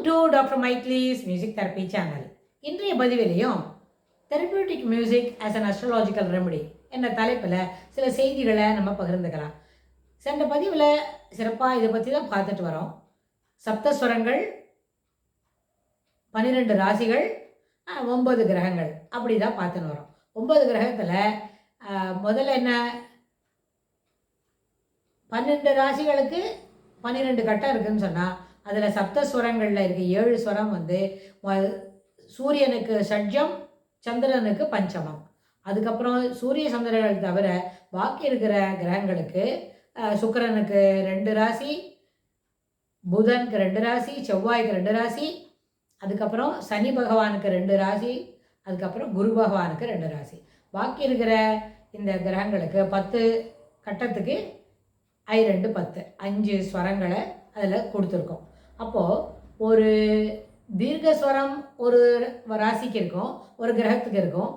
to Dr. Maitri's Music Therapy Channel. இன்றைய பதிவிலையும் therapeutic music as an astrological remedy என்ற தலைப்பில் சில செய்திகளை நம்ம பகிர்ந்துக்கலாம். சென்ற பதிவில் சிறப்பாக இதை பற்றி தான் பார்த்துட்டு வரோம். சப்தஸ்வரங்கள், 12 ராசிகள், 9 கிரகங்கள் அப்படி தான் பார்த்துன்னு வரோம். 9 கிரகத்தில் முதல்ல என்ன, 12 ராசிகளுக்கு 12 கட்டம் இருக்குதுன்னு சொன்னால் அதில் சப்தஸ்வரங்களில் இருக்க 7 ஸ்வரம் வந்து சூரியனுக்கு ஷட்ஜம், சந்திரனுக்கு பஞ்சமம். அதுக்கப்புறம் சூரிய சந்திரர்கள் தவிர பாக்கி இருக்கிற கிரகங்களுக்கு சுக்கிரனுக்கு 2 ராசி, புதனுக்கு 2 ராசி, செவ்வாய்க்கு 2 ராசி, அதுக்கப்புறம் சனி பகவானுக்கு 2 ராசி, அதுக்கப்புறம் குரு பகவானுக்கு 2 ராசி. பாக்கி இருக்கிற இந்த கிரகங்களுக்கு 10 கட்டத்துக்கு 2 10 5 ஸ்வரங்களை அதில் கொடுத்துருக்கோம். அப்போது ஒரு தீர்க்கஸ்வரம் ஒரு ராசிக்கு இருக்கும், ஒரு கிரகத்துக்கு இருக்கும்.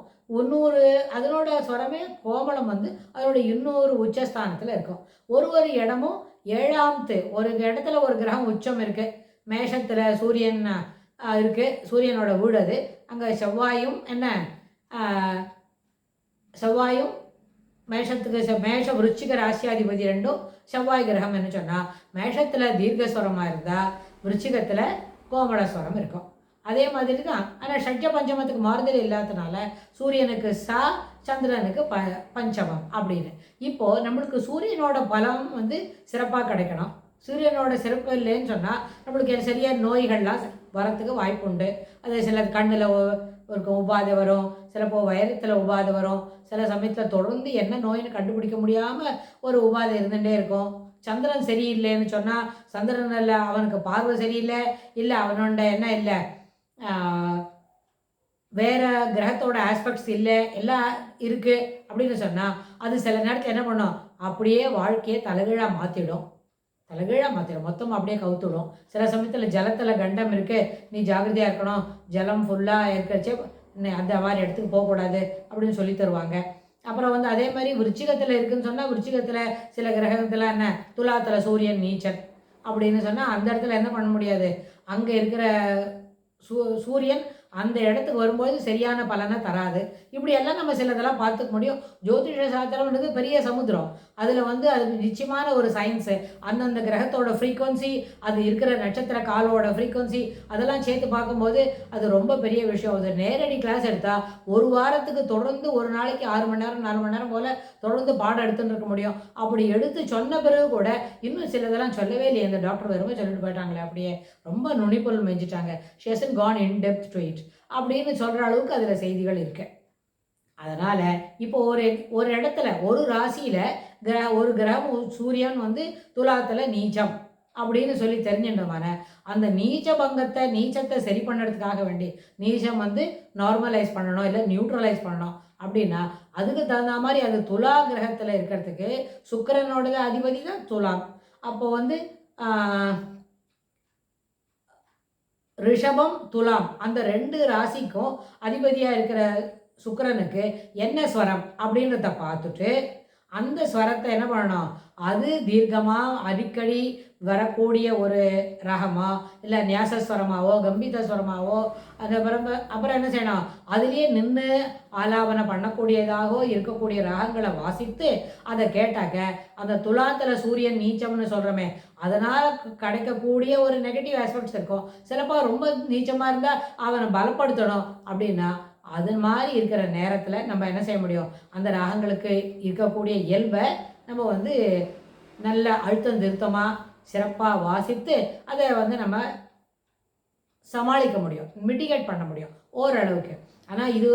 அதனோட ஸ்வரமே கோமளம் வந்து அதனோட இன்னொரு உச்சஸ்தானத்தில் இருக்கும். ஒரு இடமும் 7ஆவது ஒரு இடத்துல ஒரு கிரகம் உச்சம் இருக்குது. மேஷத்தில் சூரியன் இருக்குது, சூரியனோட வீடு அது. அங்கே செவ்வாயும் செவ்வாயும் மேஷத்துக்கு மேஷ விருச்சிக ராசியாதிபதி 2 செவ்வாய் கிரகம் என்ன சொன்னால், மேஷத்தில் தீர்க்கஸ்வரமாக இருந்தால் விருச்சிகத்தில் கோமளஸ்வரம் இருக்கும். அதே மாதிரி தான். ஆனால் ஷட்ஜ பஞ்சமத்துக்கு மாறுதல் இல்லாததுனால சூரியனுக்கு சா, சந்திரனுக்கு பஞ்சமம் அப்படின்னு. இப்போது நம்மளுக்கு சூரியனோட பலம் வந்து சிறப்பாக கிடைக்கணும். சூரியனோட சிறப்பு இல்லைன்னு சொன்னால் நம்மளுக்கு சரியாக நோய்கள்லாம் வரத்துக்கு வாய்ப்பு உண்டு. அது சில கண்ணில் இருக்கும் உபாதை வரும், சிலப்போ வயரத்தில் உபாதை வரும், சில சமயத்தில் தொடர்ந்து என்ன நோயின்னு கண்டுபிடிக்க முடியாமல் ஒரு உபாதை இருந்துகிட்டே இருக்கும். சந்திரன் சரியில்லைன்னு சொன்னால் சந்திரனில் அவனுக்கு பார்வை சரியில்லை, இல்லை அவனோட என்ன இல்லை வேறு கிரகத்தோட ஆஸ்பெக்ட்ஸ் இல்லை, எல்லாம் இருக்குது அப்படின்னு சொன்னால் அது சில நேரத்தில் என்ன பண்ணும், அப்படியே வாழ்க்கையை தலைகீழாக மாற்றிடும். மொத்தம் அப்படியே கவுத்துடும். சில சமயத்தில் ஜலத்தில் கண்டம் இருக்குது, நீ ஜாகிரதையாக இருக்கணும், ஜலம் ஃபுல்லாக இருக்கிறச்சே அந்த மாதிரி இடத்துக்கு போகக்கூடாது அப்படின்னு சொல்லி தருவாங்க. அப்புறம் வந்து அதே மாதிரி விருச்சிகத்தில் இருக்குதுன்னு சொன்னால் விருச்சிகத்தில் சில கிரகத்தில் என்ன, துலாத்தில் சூரியன் நீச்சல் அப்படின்னு சொன்னால் அந்த இடத்துல என்ன பண்ண முடியாது, அங்கே இருக்கிற சூரியன் அந்த இடத்துக்கு வரும்போது சரியான பலனை தராது. இப்படியெல்லாம் நம்ம சிலதெல்லாம் பார்த்துக்க முடியும். ஜோதிஷ சாஸ்திரம்ன்றது பெரிய சமுத்திரம். அதில் வந்து அது நிச்சயமான ஒரு சயின்ஸு. அந்தந்த கிரகத்தோட ஃப்ரீக்வன்சி, அது இருக்கிற நட்சத்திர காலோட ஃப்ரீக்வன்சி அதெல்லாம் சேர்த்து பார்க்கும்போது அது ரொம்ப பெரிய விஷயம். அது நேரடி கிளாஸ் எடுத்தால் ஒரு வாரத்துக்கு தொடர்ந்து ஒரு நாளைக்கு 6 மணி நேரம் 4 மணி நேரம் போல் தொடர்ந்து பாடம் எடுத்துன்னு இருக்க முடியும். அப்படி எடுத்து சொன்ன பிறகு கூட இன்னும் சிலதெல்லாம் சொல்லவே இல்லையே, இந்த டாக்டர் வெறுமே சொல்லிட்டு போயிட்டாங்களே, அப்படியே ரொம்ப நுனிப்பொருள் மெஞ்சிட்டாங்க, she hasn't gone in depth to it அப்படின்னு சொல்கிற அளவுக்கு அதில் செய்திகள் இருக்கு. அதனால் இப்போ ஒரு இடத்துல ஒரு ராசியில் ஒரு கிரகம் சூரியன் வந்து துலாத்தில் நீச்சம் அப்படின்னு சொல்லி தெரிஞ்சின்றமான அந்த நீச்சத்தை சரி பண்ணுறதுக்காக வேண்டி நீச்சம் வந்து நார்மலைஸ் பண்ணணும், இல்லை நியூட்ரலைஸ் பண்ணணும் அப்படின்னா அதுக்கு தகுந்த மாதிரி அது துலா கிரகத்தில் இருக்கிறதுக்கு சுக்கிரனோட அதிபதி தான் துலாம். அப்போ வந்து ரிஷபம், துலாம் அந்த 2 ராசிக்கும் அதிபதியாக இருக்கிற சுக்கிரனுக்கு என்ன ஸ்வரம் அப்படின்றத பார்த்துட்டு அந்த ஸ்வரத்தை என்ன பண்ணணும், அது தீர்க்கமாக அடிக்கடி வரக்கூடிய ஒரு ரகமோ இல்லை ஞாசஸ்வரமாவோ கம்பீரஸ்வரமாவோ அந்த அப்புறம் என்ன செய்யணும், அதுலேயே நின்று ஆலாபனை பண்ணக்கூடியதாகவோ இருக்கக்கூடிய ரகங்களை வாசித்து அதை கேட்டாக்க அந்த துலாத்தில் சூரியன் நீச்சம்னு சொல்கிறோமே அதனால் கிடைக்கக்கூடிய ஒரு நெகட்டிவ் ஆஸ்பெக்ட்ஸ் இருக்கும். சிலப்போ ரொம்ப நீச்சமாக இருந்தால் அவனை பலப்படுத்தணும் அப்படின்னா அது மாதிரி இருக்கிற நேரத்தில் நம்ம என்ன செய்ய முடியும், அந்த ராகங்களுக்கு இருக்கக்கூடிய இயல்பை நம்ம வந்து நல்ல அழுத்தம் திருத்தமாக சிறப்பாக வாசித்து அதை வந்து நம்ம சமாளிக்க முடியும், மிட்டிகேட் பண்ண முடியும் ஓரளவுக்கு. ஆனால் இது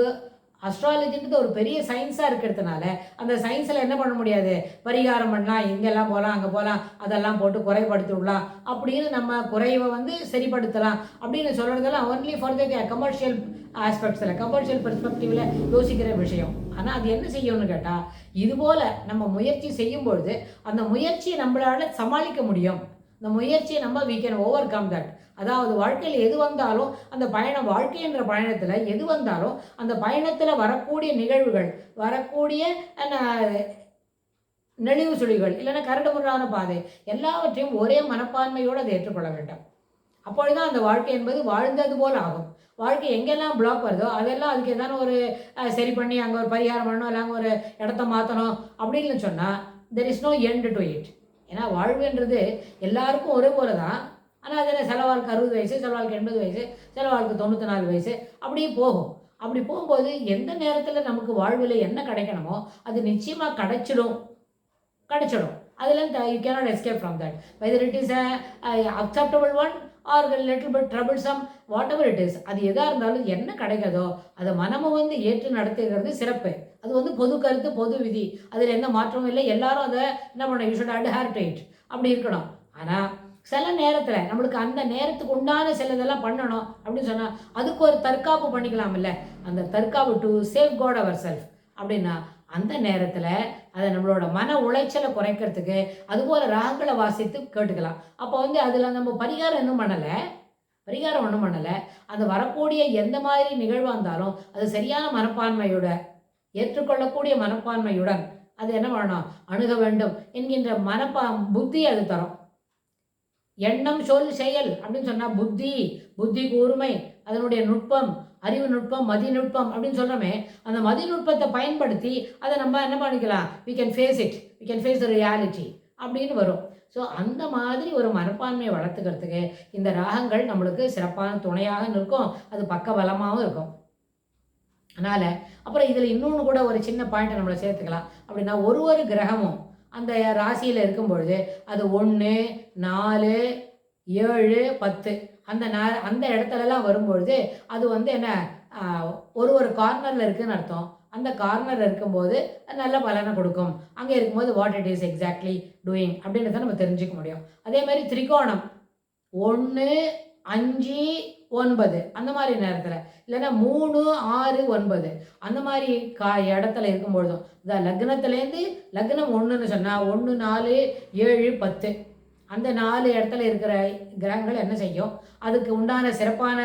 அஸ்ட்ராலஜின்றது ஒரு பெரிய சயின்ஸாக இருக்கிறதுனால அந்த சயின்ஸில் என்ன பண்ண முடியாது, பரிகாரம் பண்ணலாம், இங்கெல்லாம் போகலாம் அங்கே போகலாம் அதெல்லாம் போட்டு குறைப்படுத்தி விடலாம் அப்படின்னு நம்ம குறைவை வந்து சரிப்படுத்தலாம் அப்படின்னு சொல்கிறதெல்லாம் ஒன்லி ஃபார் த கமர்ஷியல் ஆஸ்பெக்ட்ஸில் கமர்ஷியல் பெர்ஸ்பெக்டிவில் யோசிக்கிற விஷயம். ஆனால் அது என்ன செய்யணும்னு கேட்டால் இதுபோல் நம்ம முயற்சி செய்யும்பொழுது அந்த முயற்சியை நம்மளால் சமாளிக்க முடியும். இந்த முயற்சியை நம்ம we can overcome that. அதாவது வாழ்க்கையில் எது வந்தாலும் அந்த பயணம், வாழ்க்கை என்ற பயணத்தில் எது வந்தாலும் அந்த பயணத்தில் வரக்கூடிய நிகழ்வுகள், வரக்கூடிய நெளிவு சுழிகள் இல்லைன்னா கரடுமுரடான பாதை எல்லாவற்றையும் ஒரே மனப்பான்மையோடு அதை ஏற்றுக்கொள்ள வேண்டும். அப்பொழுதுதான் அந்த வாழ்க்கை என்பது வாழ்ந்தது போல் ஆகும். வாழ்க்கை எங்கெல்லாம் பிளாக் வருதோ அதெல்லாம் அதுக்கு ஏதான ஒரு சரி பண்ணி அங்கே ஒரு பரிகாரம் பண்ணணும், இல்லை அங்கே ஒரு இடத்த மாற்றணும் அப்படின்னு சொன்னால் there is no end to it. ஏன்னா வாழ்வுன்றது எல்லாருக்கும் ஒரே போல தான். ஆனால் அதில் சில வாழ்க்கை 60 வயசு, சில வாழ்க்கை 80 வயசு, சில வாழ்க்கை 94 வயசு அப்படியே போகும். அப்படி போகும்போது எந்த நேரத்தில் நமக்கு வாழ்வில் என்ன கிடைக்கணுமோ அது நிச்சயமாக கிடைச்சிடும். அதுலேருந்து you cannot escape from that. Whether it is acceptable one or little bit troublesome, whatever it is, அது எதாக இருந்தாலும் என்ன கிடைக்கிறதோ அதை மனமும் ஏற்று நடத்துகிறது சிறப்பு. அது பொது கருத்து, பொது விதி, அதில் எந்த மாற்றமும் இல்லை. எல்லாரும் அதை என்ன பண்ண, you should adhere to it, அப்படி இருக்கணும். ஆனால் சில நேரத்தில் நம்மளுக்கு அந்த நேரத்துக்கு உண்டான சில இதெல்லாம் பண்ணணும் அப்படின்னு சொன்னால் அதுக்கு ஒரு தற்காப்பு பண்ணிக்கலாம். இல்லை, அந்த தற்காப்பு to safeguard our self அப்படின்னா அந்த நேரத்தில் அதை நம்மளோட மன உளைச்சலை குறைக்கிறதுக்கு அதுபோல் ராகங்களை வாசித்து கேட்டுக்கலாம். அப்போ அதில் நம்ம பரிகாரம் ஒன்றும் பண்ணலை. அந்த வரக்கூடிய எந்த மாதிரி நிகழ்வாக இருந்தாலும் அது சரியான மனப்பான்மையோட, ஏற்றுக்கொள்ளக்கூடிய மனப்பான்மையுடன் அது என்ன பண்ணணும், அணுக வேண்டும் என்கின்ற புத்தி அது தரும். எண்ணம், சொல், செயல் அப்படின்னு சொன்னால் புத்தி கூர்மை, அதனுடைய நுட்பம், அறிவு நுட்பம், மதிநுட்பம் அப்படின்னு சொல்கிறோமே, அந்த மதிநுட்பத்தை பயன்படுத்தி அதை நம்ம என்ன பண்ணிக்கலாம், we can face the reality அப்படின்னு வரும். ஸோ அந்த மாதிரி ஒரு மனப்பான்மையை வளர்த்துக்கிறதுக்கு இந்த ராகங்கள் நம்மளுக்கு சிறப்பான துணையாக நிற்கும். அது பக்கபலமாகவும் இருக்கும். அதனால் அப்புறம் இதில் இன்னொன்று கூட ஒரு சின்ன பாயிண்ட்டை நம்மளை சேர்த்துக்கலாம். அப்படின்னா ஒரு கிரகமும் அந்த ராசியில் இருக்கும் பொழுது அது 1, 4, 7, 10 அந்த இடத்துலலாம் வரும்பொழுது அது என்ன ஒரு கார்னரில் இருக்குதுன்னு அர்த்தம். அந்த கார்னரில் இருக்கும்போது நல்ல பலனை கொடுக்கும். அங்கே இருக்கும்போது what it is exactly doing அப்படின்றத நம்ம தெரிஞ்சுக்க முடியும். அதே மாதிரி திரிகோணம் 1, 5, 9 அந்த மாதிரி நேரத்தில், இல்லைன்னா 3, 6, 9 அந்த மாதிரி இடத்துல இருக்கும்பொழுதும், இந்த லக்னத்துலேருந்து லக்னம் 1ன்னு சொன்னால் 1, 4, 7, 10 அந்த 4 இடத்துல இருக்கிற கிரகங்கள் என்ன செய்யும், அதுக்கு உண்டான சிறப்பான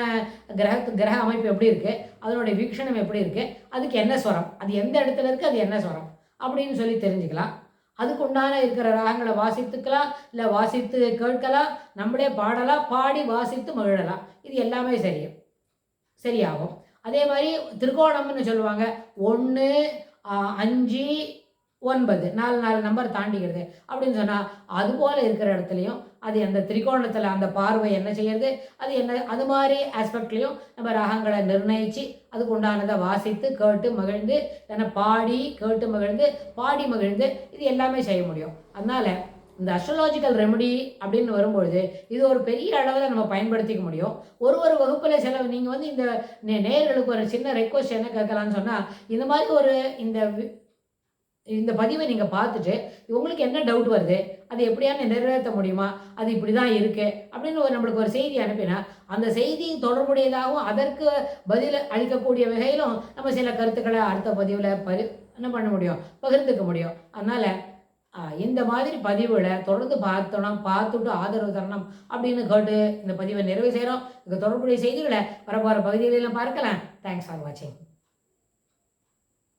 கிரக அமைப்பு எப்படி இருக்குது, அதனுடைய வீக்ஷணம் எப்படி இருக்குது, அதுக்கு என்ன ஸ்வரம், அது எந்த இடத்துல இருக்குது, அது என்ன ஸ்வரம் அப்படின்னு சொல்லி தெரிஞ்சுக்கலாம். அதுக்கு உண்டான இருக்கிற ராகங்களை வாசித்துக்கலாம், இல்லை வாசித்து கேட்கலாம், நம்மளே பாடலாம், பாடி வாசித்து மகிழலாம். இது எல்லாமே சரியாகும். அதே மாதிரி திரிகோணம்னு சொல்லுவாங்க. 1, 5, 9 4 நம்பர் தாண்டிக்கிறது அப்படின்னு சொன்னால் அதுபோல் இருக்கிற இடத்துலையும் அது அந்த திரிகோணத்தில் அந்த பார்வை என்ன செய்யறது, அது என்ன, அது மாதிரி ஆஸ்பெக்ட்லேயும் நம்ம ராகங்களை நிர்ணயித்து அதுக்கு உண்டானதை வாசித்து கேட்டு மகிழ்ந்து, இல்லைன்னா பாடி கேட்டு மகிழ்ந்து, பாடி மகிழ்ந்து இது எல்லாமே செய்ய முடியும். அதனால் இந்த அஸ்ட்ராலஜிக்கல் ரெமெடி அப்படின்னு வரும்பொழுது இது ஒரு பெரிய அளவில் நம்ம பயன்படுத்திக்க முடியும். ஒரு வகுப்பில் நீங்கள் இந்த நேயர்களுக்கு ஒரு சின்ன ரெக்வஸ்ட் என்ன கேட்கலான்னு சொன்னால், இந்த மாதிரி இந்த பதிவை நீங்கள் பார்த்துட்டு உங்களுக்கு என்ன டவுட் வருது, அது எப்படியான நிறைவேற்ற முடியுமா, அது இப்படி தான் இருக்குது அப்படின்னு நம்மளுக்கு ஒரு செய்தி அனுப்பினா அந்த செய்தி தொடர்புடையதாகவும் அதற்கு பதில் அளிக்கக்கூடிய வகையிலும் நம்ம சில கருத்துக்களை அடுத்த பதிவில் என்ன பண்ண முடியும், பகிர்ந்துக்க முடியும். அதனால் இந்த மாதிரி பதிவுகளை தொடர்ந்து பார்த்துட்டு ஆதரவு தரணும் அப்படின்னு கேட்டு இந்த பதிவை நிறைவு செய்கிறோம். இதுக்கு தொடர்புடைய செய்திகளை வரப்போகிற பகுதிகளெல்லாம் பார்க்கலாம். தேங்க்ஸ் ஃபார் வாட்சிங்.